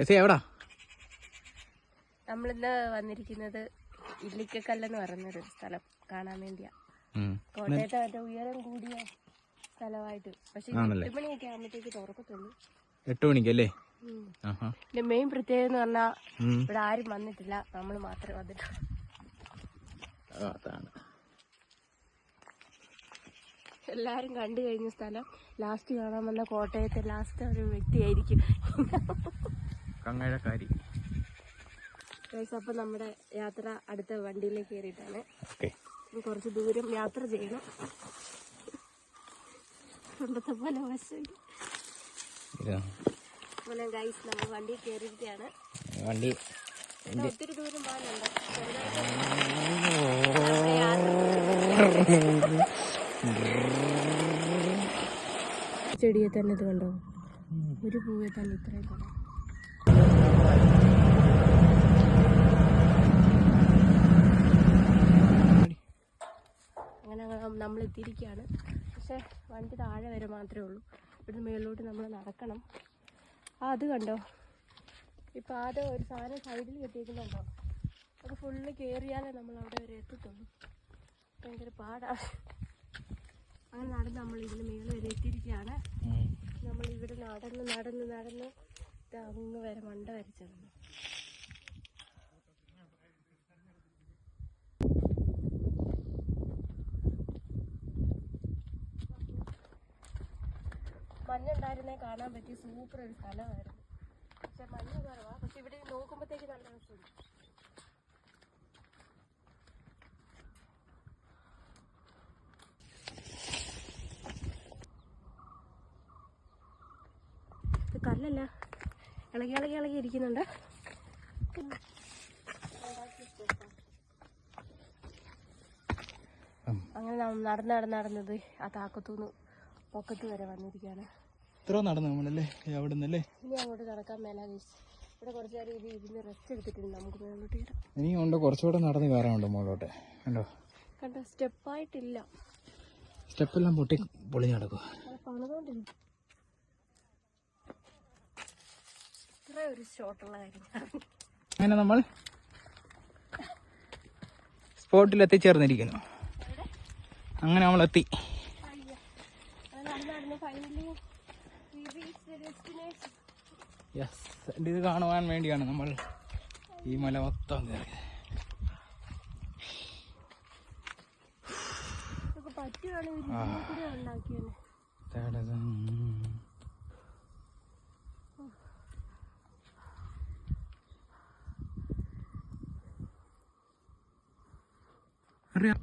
എവിടാ നമ്മളിന്ന് വന്നിരിക്കുന്നത് ഇല്ലിക്കക്കല്ലെന്ന് പറയുന്നൊരു സ്ഥലം കാണാൻ വേണ്ടിയാ. കോട്ടയത്തെ ഏറ്റവും ഉയരം കൂടിയ സ്ഥലമായിട്ട്. പക്ഷെ 8 മണിയൊക്കെ ആകുമ്പോഴത്തേക്ക് തുറക്കത്തുള്ളൂ. 8 മണിക്കല്ലേ? ഇതിന്റെ മെയിൻ പ്രത്യേകത എന്ന് പറഞ്ഞാൽ ഇവിടെ ആരും വന്നിട്ടില്ല, നമ്മൾ മാത്രമേ വന്നിട്ടുള്ളൂ. എല്ലാരും കണ്ടു കഴിഞ്ഞ സ്ഥലം ലാസ്റ്റ് കാണാൻ വന്ന കോട്ടയത്തെ ലാസ്റ്റ് ഒരു വ്യക്തിയായിരിക്കും. കങ്ങഴക്കാരി. അപ്പൊ നമ്മുടെ യാത്ര അടുത്ത വണ്ടിയിലേക്ക് കയറിയിട്ടാണ്. കുറച്ച് ദൂരം യാത്ര ചെയ്യണം. പണ്ടത്തെ പോലെ പോലെ ഗൈസ് നമ്മൾ വണ്ടി കയറിയിരിക്കുകയാണ്. വണ്ടി ഒത്തിരി ദൂരം പോകാനുണ്ട്. ചെടിയെ തന്നെ ഇത് കണ്ടോ, ഒരു പൂവെ തന്നെ ഇത്രയും തരാം. അങ്ങനെ നമ്മൾ എത്തിയിരിക്കുകയാണ്. പക്ഷെ വണ്ടി താഴെ വരെ മാത്രമേ ഉള്ളൂ. ഇവിടുന്ന് മേളിലോട്ട് നമ്മൾ നടക്കണം. അത് കണ്ടോ, ഇപ്പം ആദ്യം ഒരു സാധനം സൈഡിൽ കെട്ടിയിരിക്കുന്നുണ്ടോ, അത് ഫുള്ള് കയറിയാലേ നമ്മൾ അവിടെ വരെ എത്തത്തുള്ളൂ. ഭയങ്കര പാടാണ്. അങ്ങനെ നടന്ന് നമ്മൾ ഇതിന് മേളിൽ വരെ എത്തിയിരിക്കുകയാണ്. നമ്മൾ ഇവിടെ നടന്ന് നടന്ന് നടന്ന് അങ്ങ് വരെ മണ്ട വരച്ചിരുന്നു. മഞ്ഞുണ്ടായിരുന്നേ കാണാൻ പറ്റിയ സൂപ്പർ ഒരു സ്ഥലമായിരുന്നു. പക്ഷെ മഞ്ഞ് കുറവാണ്. പക്ഷെ ഇവിടെ നോക്കുമ്പോഴത്തേക്ക് നല്ല രസമുണ്ട്. ഇത് കല്ലല്ല, ഇളകി ഇളകി ഇളകി ഇരിക്കുന്നുണ്ട്. അങ്ങനെ നടന്ന് നടന്ന് നടന്നത് ആ താക്കത്തൂന്ന് പൊക്കത്ത് വരെ വന്നിരിക്കുകയാണ്. ഇത്ര നടന്നു നമ്മളല്ലേ അവിടുന്നല്ലേ? ഇനി അങ്ങോട്ട് നടക്കാൻ മേല. ഇവിടെ കുറച്ച് നേരം ഇരുന്ന് റെസ്റ്റ് എടുത്തിട്ടുണ്ട്. നമുക്ക് മുകളിലോട്ട് കയറാം. ഇനിയും ഉണ്ട്, കുറച്ചുകൂടെ നടന്ന് കയറാനുണ്ട് മുകളിലോട്ട്. കണ്ടോ കണ്ടോ, സ്റ്റെപ്പായിട്ടില്ല. സ്റ്റെപ്പെല്ലാം പൊളിഞ്ഞ് നടക്കുക. പണിതുകൊണ്ടിരിക്കും. ഇത്ര ഒരു ഷോട്ടുള്ള കാര്യം. അങ്ങനെ നമ്മൾ സ്പോട്ടിൽ എത്തിച്ചേർന്നിരിക്കുന്നു. അങ്ങനെ നമ്മളെത്തി. യെസ്, ഇത് കാണുവാൻ വേണ്ടിയാണ് നമ്മൾ ഈ മല മൊത്തം കയറിയത്. അറിയാം,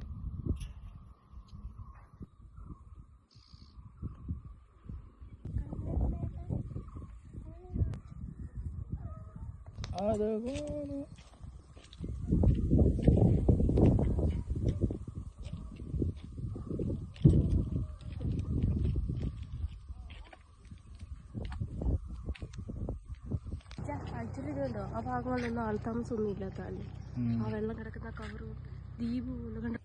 ആക്ച്വലി ഇതുണ്ടോ, ആ ഭാഗങ്ങളിലൊന്നും ആൾത്താമസമൊന്നും ഇല്ലാത്തല്ലേ. ആ വെള്ളം കിടക്കുന്ന കവറും ദ്വീപ് പോലെ കണ്ട.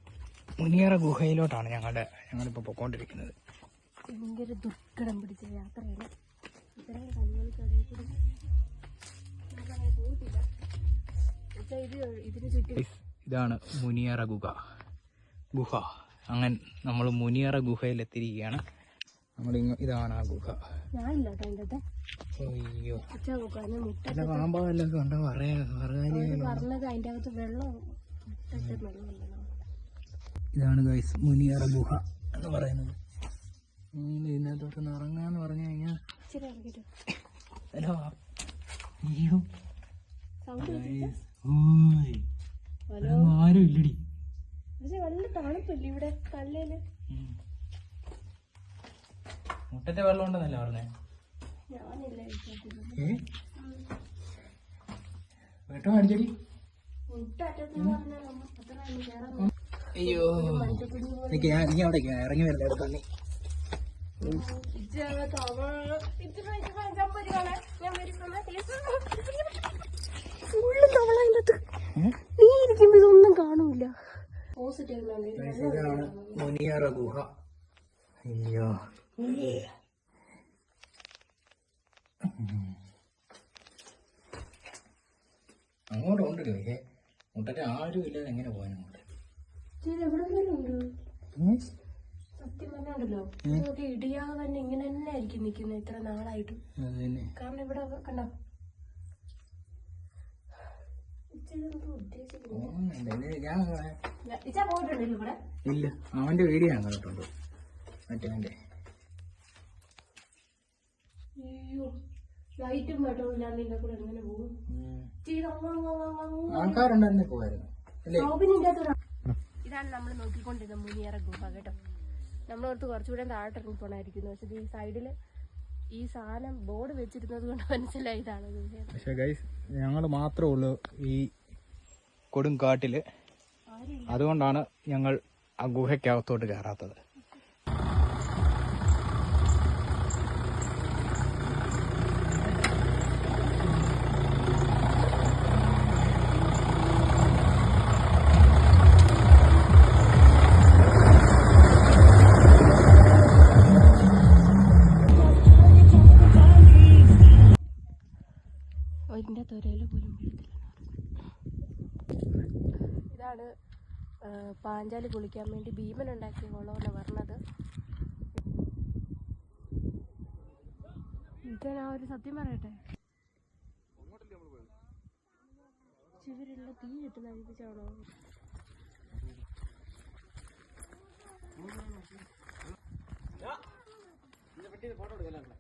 മുനിയറ ഗുഹയിലോട്ടാണ് ഞങ്ങളിപ്പോൾ പൊക്കോണ്ടിരിക്കുന്നത്. ഭയങ്കര ദുർഘടം പിടിച്ച യാത്രയാണ്. ഇത്രയും കല്ലുകൾക്കിടയിൽ കൂടി പോയിട്ടില്ല. ഇതിന് ചുറ്റും ഇതാണ് മുനിയറ ഗുഹ. അങ്ങനെ നമ്മൾ മുനിയറ ഗുഹയിൽ എത്തിയിരിക്കുകയാണ്. ഇതാണ് ആ ഗുഹ. ഞാനില്ല കേട്ടോ അതിൻ്റെ. അയ്യോ, പാമ്പല്ല കണ്ടോ പറഞ്ഞത് അതിൻ്റെ അകത്ത് വെള്ളം. ഇതാണ് ഗൈസ് മുനിയറ ഗുഹ എന്ന് പറയുന്നത്. ഇതിനകത്തോട്ട് ഇറങ്ങാന്ന് പറഞ്ഞു കഴിഞ്ഞാൽ ഹലോ ആരും ഇല്ലടി. പക്ഷെ നല്ല തണുപ്പല്ലേ ഇവിടെ കല്ലേല്. മുട്ടത്തെ വെള്ളം ഉണ്ടെന്നല്ല പറഞ്ഞേ. ഞാനില്ല വെട്ടം അടിച്ചടി. അയ്യോ, നീ അവിടെ ഇറങ്ങി വരുന്ന എടുത്തേ. നീ ഇരിക്കുമ്പോ ഇതൊന്നും കാണൂല. ഇതാണ് മുനിയറ ഗുഹ. അയ്യോ, ഉണ്ടല്ലോ പക്ഷേ മുട്ടറ്റ് ആരും ഇല്ലാതെ എങ്ങനെ പോകാൻ അങ്ങോട്ട്? സത്യം പറഞ്ഞുണ്ടല്ലോ ഇതൊക്കെ ഇടിയാതെ തന്നെ ഇങ്ങനെ തന്നെ ആയിരിക്കും നിക്കുന്നത് ഇത്ര നാളായിട്ടും. കാരണം ഇവിടെ കണ്ടോ പോയിട്ടുണ്ടല്ലോ ഇവിടെ. ഇല്ല, അവന്റെ വീഡിയോ ആണ് കണ്ടിട്ടുണ്ട് മറ്റേ. അയ്യോ ലൈറ്റും പെട്രോളും ഇല്ലാണ്ട് ഇതിന്റെ കൂടെ എങ്ങനെ പോകും? ആൾക്കാരുണ്ടായിരുന്നേ പോവായിരുന്നു അല്ലേ? ഇതാണ് നമ്മൾ നോക്കിക്കൊണ്ടിരുന്ന മുനിയറ ഗുഹ കേട്ടോ. നമ്മളോർത്ത് കുറച്ചുകൂടെ താഴോട്ട് ഇറങ്ങി പോണായിരിക്കുന്നു. പക്ഷെ ഈ സൈഡില് ഈ സാധനം ബോർഡ് വെച്ചിരുന്നത് കൊണ്ട് മനസ്സിലായി ഇതാണ് ഗുഹ. പക്ഷെ ഗൈസ് ഞങ്ങൾ മാത്രമേ ഉള്ളൂ ഈ കൊടുങ്കാട്ടില്. അതുകൊണ്ടാണ് ഞങ്ങൾ ആ ഗുഹയ്ക്കകത്തോട്ട് കയറാത്തത്. ഒരിൻ്റെ തൊരയിൽ പോലും വീഴത്തില്ല. ഇതാണ് പാഞ്ചാലി കുളിക്കാൻ വേണ്ടി ഭീമൻ ഉണ്ടാക്കിയ കുളമെന്ന് പറഞ്ഞത്. ഞാൻ ഒരു സത്യം പറയട്ടെ, ഇവരെല്ലാം തീ കിട്ടുന്ന അനുസരിച്ചാണോ? ഫോട്ടോ എടുക്കലാണ്.